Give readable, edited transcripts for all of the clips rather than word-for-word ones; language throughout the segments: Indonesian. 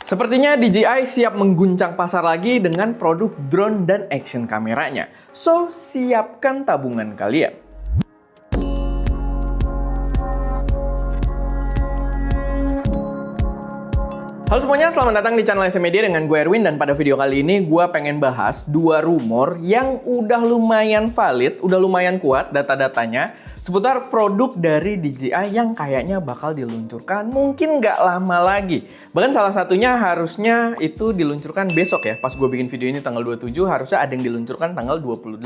Sepertinya DJI siap mengguncang pasar lagi dengan produk drone dan action kameranya. So, siapkan tabungan kalian. Halo semuanya, selamat datang di channel SM Media dengan gue Erwin, dan pada video kali ini gue pengen bahas dua rumor yang udah lumayan valid, udah lumayan kuat data-datanya seputar produk dari DJI yang kayaknya bakal diluncurkan mungkin nggak lama lagi. Bahkan salah satunya harusnya itu diluncurkan besok ya, pas gue bikin video ini tanggal 27 harusnya ada yang diluncurkan tanggal 28.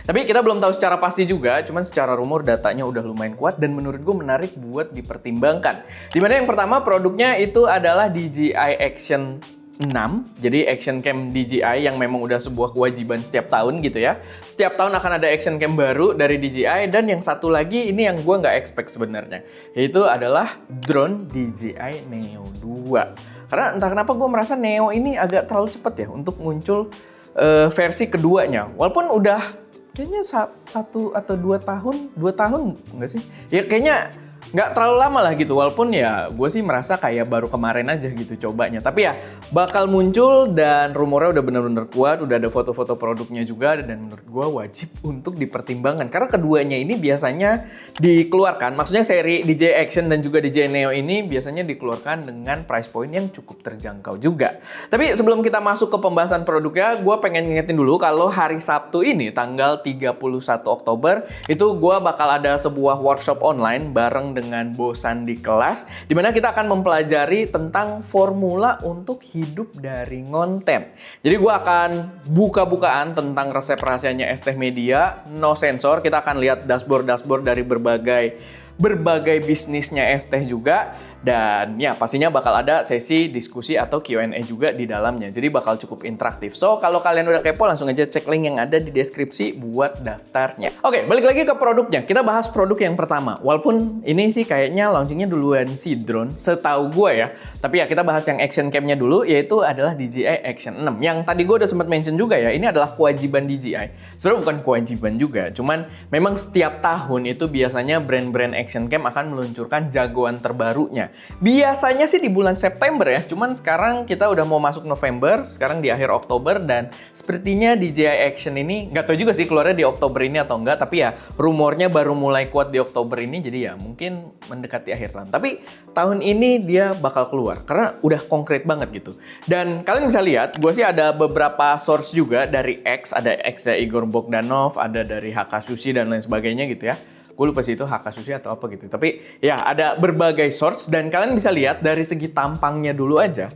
Tapi kita belum tahu secara pasti juga, cuman secara rumor datanya udah lumayan kuat dan menurut gue menarik buat dipertimbangkan. Dimana yang pertama produknya itu adalah DJI Action 6, jadi action cam DJI yang memang udah sebuah kewajiban setiap tahun gitu ya. Setiap tahun akan ada action cam baru dari DJI, dan yang satu lagi ini yang gue nggak expect sebenarnya, yaitu adalah drone DJI Neo 2. Karena entah kenapa gue merasa Neo ini agak terlalu cepet ya untuk muncul versi keduanya. Walaupun udah kayaknya 1 atau 2 tahun nggak sih? Ya kayaknya nggak terlalu lama lah gitu, walaupun ya gue sih merasa kayak baru kemarin aja gitu cobanya. Tapi ya bakal muncul dan rumornya udah bener-bener kuat, udah ada foto-foto produknya juga, dan menurut gue wajib untuk dipertimbangkan. Karena keduanya ini biasanya dikeluarkan, maksudnya seri DJI Action dan juga DJI Neo ini biasanya dikeluarkan dengan price point yang cukup terjangkau juga. Tapi sebelum kita masuk ke pembahasan produknya, gue pengen ngingetin dulu kalau hari Sabtu ini tanggal 31 Oktober itu gue bakal ada sebuah workshop online bareng dengan Bosan di kelas, dimana kita akan mempelajari tentang formula untuk hidup dari konten. Jadi gue akan buka-bukaan tentang resep rahasianya ST Media, no sensor. Kita akan lihat dashboard dari berbagai bisnisnya ST juga. Dan ya pastinya bakal ada sesi diskusi atau Q&A juga di dalamnya. Jadi bakal cukup interaktif. So kalau kalian udah kepo, langsung aja cek link yang ada di deskripsi buat daftarnya. Oke, balik lagi ke produknya. Kita bahas produk yang pertama. Walaupun ini sih kayaknya launchingnya duluan si drone, setahu gue ya. Tapi ya kita bahas yang action cam-nya dulu, yaitu adalah DJI Action 6. Yang tadi gue udah sempat mention juga ya, ini adalah kewajiban DJI. Sebenarnya bukan kewajiban juga, cuman memang setiap tahun itu biasanya brand-brand action cam akan meluncurkan jagoan terbarunya. Biasanya sih di bulan September ya, cuman sekarang kita udah mau masuk November, sekarang di akhir Oktober, dan sepertinya DJI Action ini, nggak tahu juga sih keluarnya di Oktober ini atau enggak, tapi ya rumornya baru mulai kuat di Oktober ini, jadi ya mungkin mendekati akhir tahun. Tapi tahun ini dia bakal keluar, karena udah konkret banget gitu. Dan kalian bisa lihat, gue sih ada beberapa source juga dari X, ada X-nya Igor Bogdanov, ada dari HK Sushi dan lain sebagainya gitu ya. Gue lupa sih itu HK Sushi atau apa gitu. Tapi ya ada berbagai source, dan kalian bisa lihat dari segi tampangnya dulu aja.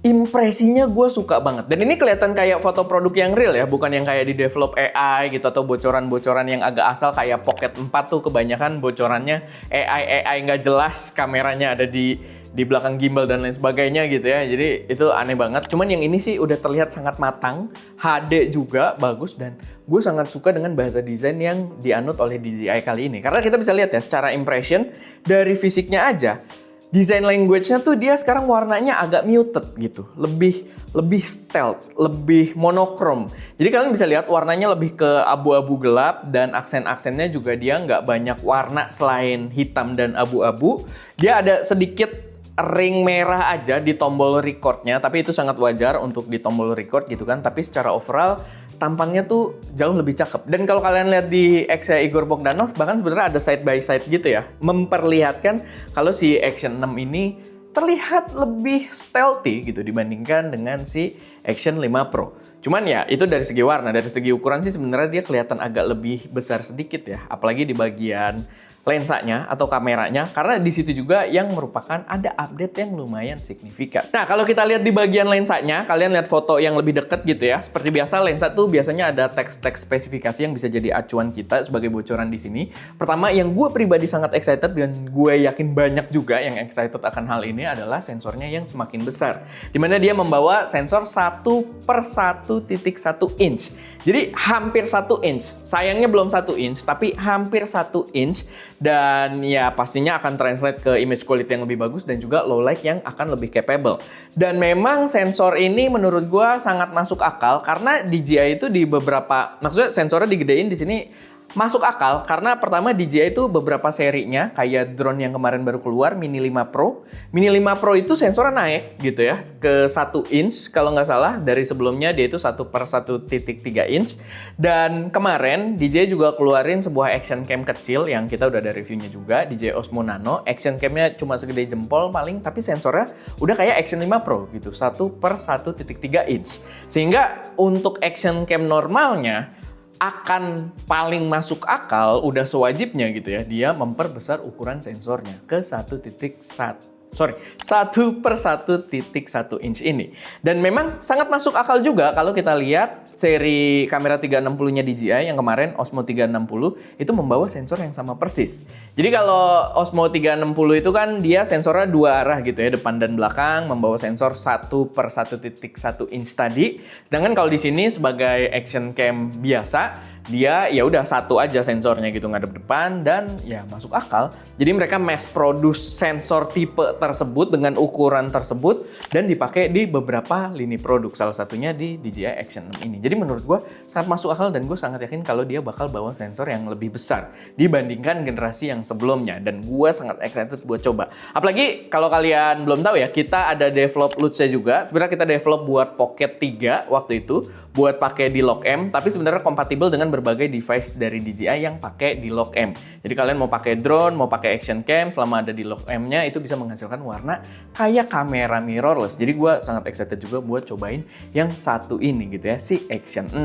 Impresinya gue suka banget. Dan ini kelihatan kayak foto produk yang real ya, bukan yang kayak di develop AI gitu atau bocoran-bocoran yang agak asal kayak Pocket 4 tuh kebanyakan bocorannya AI nggak jelas, kameranya ada di belakang gimbal dan lain sebagainya gitu ya. Jadi itu aneh banget. Cuman yang ini sih udah terlihat sangat matang, HD juga bagus, dan gue sangat suka dengan bahasa desain yang dianut oleh DJI kali ini. Karena kita bisa lihat ya secara impression dari fisiknya aja, design language-nya tuh dia sekarang warnanya agak muted gitu. Lebih stealth, lebih monokrom. Jadi kalian bisa lihat warnanya lebih ke abu-abu gelap, dan aksen-aksennya juga dia nggak banyak warna selain hitam dan abu-abu. Dia ada sedikit ring merah aja di tombol recordnya, tapi itu sangat wajar untuk di tombol record gitu kan. Tapi secara overall tampangnya tuh jauh lebih cakep. Dan kalau kalian lihat di X-nya Igor Bogdanov, bahkan sebenarnya ada side by side gitu ya, memperlihatkan kalau si Action 6 ini terlihat lebih stealthy gitu dibandingkan dengan si Action 5 Pro. Cuman ya itu dari segi warna, dari segi ukuran sih sebenarnya dia kelihatan agak lebih besar sedikit ya, apalagi di bagian lensanya atau kameranya, karena di situ juga yang merupakan ada update yang lumayan signifikan. Nah, kalau kita lihat di bagian lensanya, kalian lihat foto yang lebih deket gitu ya. Seperti biasa, lensa tuh biasanya ada teks-teks spesifikasi yang bisa jadi acuan kita sebagai bocoran di sini. Pertama, yang gue pribadi sangat excited dan gue yakin banyak juga yang excited akan hal ini adalah sensornya yang semakin besar. Dimana dia membawa sensor 1/1.1 inch. Jadi hampir 1 inch. Sayangnya belum 1 inch, tapi hampir 1 inch. Dan ya pastinya akan translate ke image quality yang lebih bagus dan juga low light yang akan lebih capable. Dan memang sensor ini menurut gua sangat masuk akal karena DJI itu di beberapa, maksudnya sensornya digedein di sini masuk akal karena pertama DJI itu beberapa serinya kayak drone yang kemarin baru keluar Mini 5 Pro. Mini 5 Pro itu sensornya naik gitu ya ke 1 inch kalau nggak salah, dari sebelumnya dia itu 1/1.3 inch. Dan kemarin DJI juga keluarin sebuah action cam kecil yang kita udah ada reviewnya juga, DJI Osmo Nano. Action camnya cuma segede jempol paling, tapi sensornya udah kayak Action 5 Pro gitu, 1/1.3 inch. Sehingga untuk action cam normalnya akan paling masuk akal, udah sewajibnya gitu ya, dia memperbesar ukuran sensornya ke 1/1.1 inch ini. Dan memang sangat masuk akal juga kalau kita lihat seri kamera 360-nya DJI yang kemarin Osmo 360 itu membawa sensor yang sama persis. Jadi kalau Osmo 360 itu kan dia sensornya dua arah gitu ya, depan dan belakang, membawa sensor 1/1.1 inch tadi. Sedangkan kalau di sini sebagai action cam biasa, dia ya udah satu aja sensornya gitu, ngadep depan, dan ya masuk akal. Jadi mereka mass produce sensor tipe tersebut dengan ukuran tersebut dan dipakai di beberapa lini produk, salah satunya di DJI Action 6 ini. Jadi menurut gue sangat masuk akal dan gue sangat yakin kalau dia bakal bawa sensor yang lebih besar dibandingkan generasi yang sebelumnya, dan gue sangat excited buat coba. Apalagi kalau kalian belum tahu ya, kita ada develop Lutz juga. Sebenarnya kita develop buat Pocket 3 waktu itu buat pakai di Lock M, tapi sebenarnya kompatibel dengan berbagai device dari DJI yang pakai di Lock M. Jadi kalian mau pakai drone, mau pakai action cam, selama ada di Lock M-nya itu bisa menghasilkan warna kayak kamera mirrorless. Jadi gue sangat excited juga buat cobain yang satu ini gitu ya, si Action 6.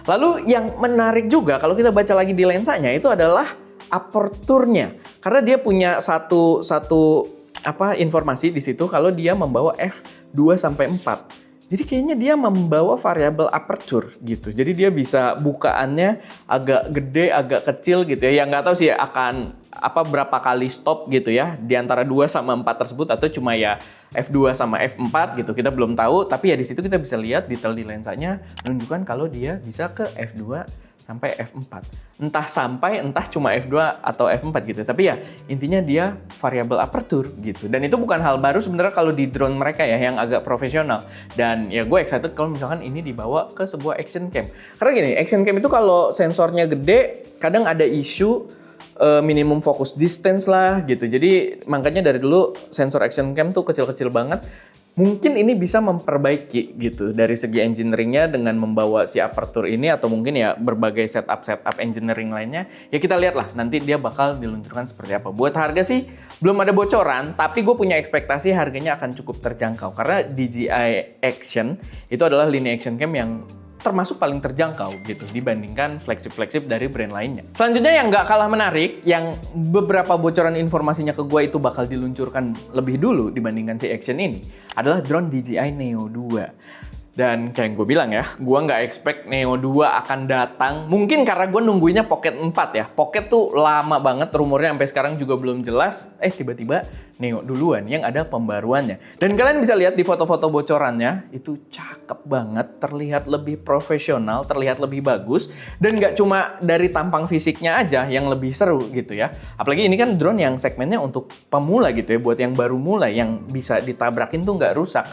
Lalu yang menarik juga kalau kita baca lagi di lensanya itu adalah aperture-nya. Karena dia punya satu informasi di situ kalau dia membawa f2-4. Jadi kayaknya dia membawa variabel aperture gitu. Jadi dia bisa bukaannya agak gede, agak kecil gitu ya. Yang nggak tahu sih akan berapa kali stop gitu ya di antara 2 sama 4 tersebut, atau cuma ya f2 sama f4 gitu. Kita belum tahu, tapi ya di situ kita bisa lihat detail di lensanya menunjukkan kalau dia bisa ke f2 sampai f4. Entah cuma f2 atau f4 gitu. Tapi ya intinya dia variabel aperture gitu. Dan itu bukan hal baru sebenarnya kalau di drone mereka ya yang agak profesional. Dan ya gue excited kalau misalkan ini dibawa ke sebuah action cam. Karena gini, action cam itu kalau sensornya gede kadang ada isu minimum focus distance lah gitu. Jadi makanya dari dulu sensor action cam tuh kecil-kecil banget. Mungkin ini bisa memperbaiki gitu dari segi engineeringnya dengan membawa si aperture ini, atau mungkin ya berbagai setup engineering lainnya. Ya kita lihat lah nanti dia bakal diluncurkan seperti apa. Buat harga sih belum ada bocoran, tapi gue punya ekspektasi harganya akan cukup terjangkau. Karena DJI Action itu adalah lini action cam yang termasuk paling terjangkau gitu dibandingkan flagship dari brand lainnya. Selanjutnya yang nggak kalah menarik, yang beberapa bocoran informasinya ke gue itu bakal diluncurkan lebih dulu dibandingkan si Action ini, adalah drone DJI Neo 2. Dan kayak gue bilang ya, gue nggak expect Neo 2 akan datang. Mungkin karena gue nungguinnya Pocket 4 ya. Pocket tuh lama banget, rumornya sampai sekarang juga belum jelas. Tiba-tiba Neo duluan yang ada pembaruannya. Dan kalian bisa lihat di foto-foto bocorannya, itu cakep banget, terlihat lebih profesional, terlihat lebih bagus. Dan nggak cuma dari tampang fisiknya aja yang lebih seru gitu ya. Apalagi ini kan drone yang segmennya untuk pemula gitu ya, buat yang baru mulai, yang bisa ditabrakin tuh nggak rusak.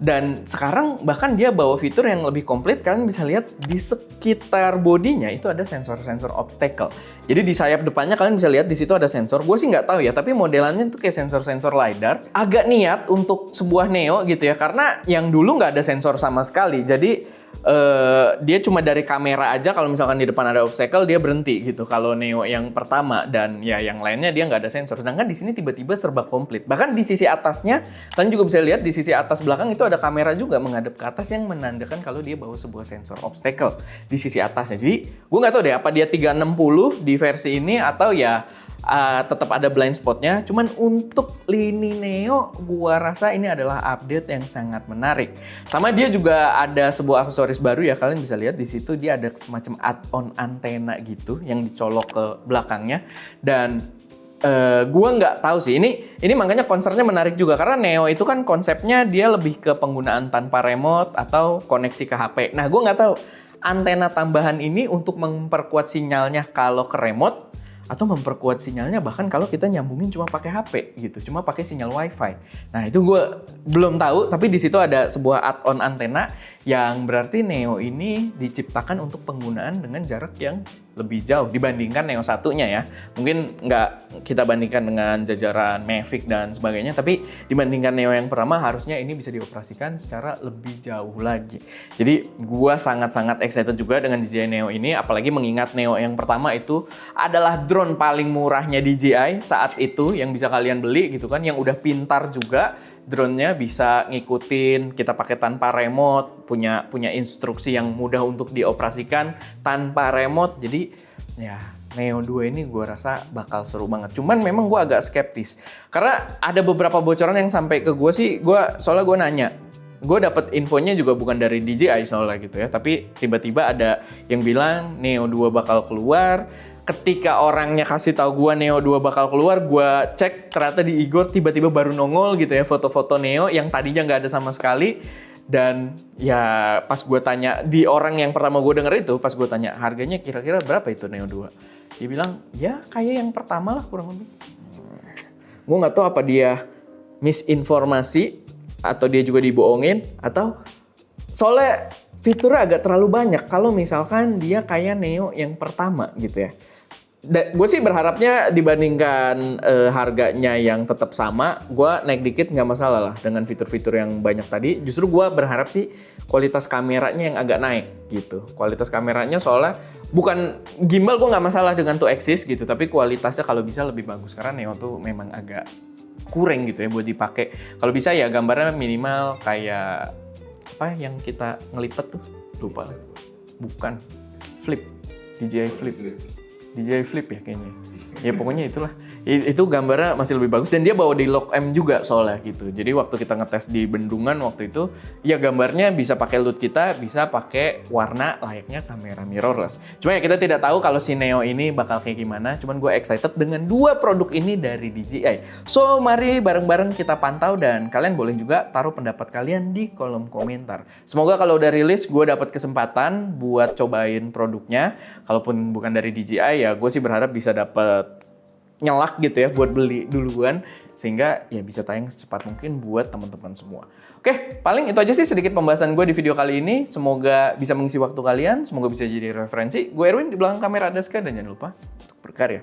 Dan sekarang bahkan dia bawa fitur yang lebih komplit. Kalian bisa lihat di sekitar bodinya itu ada sensor-sensor obstacle. Jadi di sayap depannya kalian bisa lihat di situ ada sensor. Gue sih nggak tahu ya, tapi modelannya tuh kayak sensor-sensor LiDAR. Agak niat untuk sebuah Neo gitu ya, karena yang dulu nggak ada sensor sama sekali. Jadi dia cuma dari kamera aja, kalau misalkan di depan ada obstacle dia berhenti gitu. Kalau Neo yang pertama, dan ya yang lainnya dia nggak ada sensor. Sedangkan di sini tiba-tiba serba komplit. Bahkan di sisi atasnya kalian juga bisa lihat di sisi atas belakang itu ada kamera juga menghadap ke atas yang menandakan kalau dia bawa sebuah sensor obstacle di sisi atasnya. Jadi gue nggak tahu deh apa dia 360 di versi ini atau ya tetap ada blind spotnya. Cuman untuk lini Neo, gua rasa ini adalah update yang sangat menarik. Sama dia juga ada sebuah aksesoris baru ya, kalian bisa lihat di situ dia ada semacam add-on antena gitu yang dicolok ke belakangnya. Dan gua nggak tahu sih, ini makanya konsepnya menarik juga, karena Neo itu kan konsepnya dia lebih ke penggunaan tanpa remote atau koneksi ke HP. Nah, gua nggak tahu antena tambahan ini untuk memperkuat sinyalnya kalau ke remote, atau memperkuat sinyalnya bahkan kalau kita nyambungin cuma pakai HP gitu, cuma pakai sinyal WiFi. Nah itu gue belum tahu, tapi di situ ada sebuah add-on antena yang berarti Neo ini diciptakan untuk penggunaan dengan jarak yang lebih jauh dibandingkan Neo satunya ya. Mungkin nggak kita bandingkan dengan jajaran Mavic dan sebagainya, tapi dibandingkan Neo yang pertama harusnya ini bisa dioperasikan secara lebih jauh lagi. Jadi gua sangat-sangat excited juga dengan DJI Neo ini, apalagi mengingat Neo yang pertama itu adalah drone paling murahnya DJI saat itu yang bisa kalian beli gitu kan, yang udah pintar juga. Drone-nya bisa ngikutin, kita pakai tanpa remote, punya instruksi yang mudah untuk dioperasikan tanpa remote. Jadi ya Neo 2 ini gue rasa bakal seru banget. Cuman memang gue agak skeptis karena ada beberapa bocoran yang sampai ke gue sih. Soalnya gue nanya, gue dapet infonya juga bukan dari DJI soalnya gitu ya, tapi tiba-tiba ada yang bilang Neo 2 bakal keluar. Ketika orangnya kasih tahu gue Neo 2 bakal keluar, gue cek ternyata di Igor tiba-tiba baru nongol gitu ya foto-foto Neo yang tadinya nggak ada sama sekali. Dan ya pas gue tanya di orang yang pertama gue denger itu, pas gue tanya harganya kira-kira berapa itu Neo 2, dia bilang ya kayak yang pertama lah kurang lebih. Gue nggak tahu apa dia misinformasi atau dia juga dibohongin, atau soalnya fiturnya agak terlalu banyak kalau misalkan dia kayak Neo yang pertama gitu ya. Gue sih berharapnya dibandingkan harganya yang tetap sama, gue naik dikit nggak masalah lah dengan fitur-fitur yang banyak tadi. Justru gue berharap sih kualitas kameranya yang agak naik gitu. Kualitas kameranya soalnya bukan gimbal, gue nggak masalah dengan 2 axis gitu, tapi kualitasnya kalau bisa lebih bagus karena Neo tuh memang agak kurang gitu ya buat dipakai. Kalau bisa ya gambarnya minimal kayak apa yang kita ngelipet tuh, lupa lah. Bukan Flip, DJI Flip ya kayaknya. Ya pokoknya itulah. Itu gambarnya masih lebih bagus dan dia bawa di lock M juga soalnya gitu. Jadi waktu kita ngetes di Bendungan waktu itu, ya gambarnya bisa pakai LUT kita, bisa pakai warna layaknya kamera mirrorless. Cuma ya kita tidak tahu kalau si Neo ini bakal kayak gimana. Cuman gue excited dengan 2 produk ini dari DJI. So mari bareng-bareng kita pantau dan kalian boleh juga taruh pendapat kalian di kolom komentar. Semoga kalau udah rilis gue dapat kesempatan buat cobain produknya. Kalaupun bukan dari DJI ya gue sih berharap bisa dapat nyelak gitu ya buat beli duluan sehingga ya bisa tayang secepat mungkin buat teman-teman semua. Oke, paling itu aja sih sedikit pembahasan gue di video kali ini. Semoga bisa mengisi waktu kalian, semoga bisa jadi referensi. Gue Erwin, di belakang kamera ada Ska, dan jangan lupa untuk berkarya.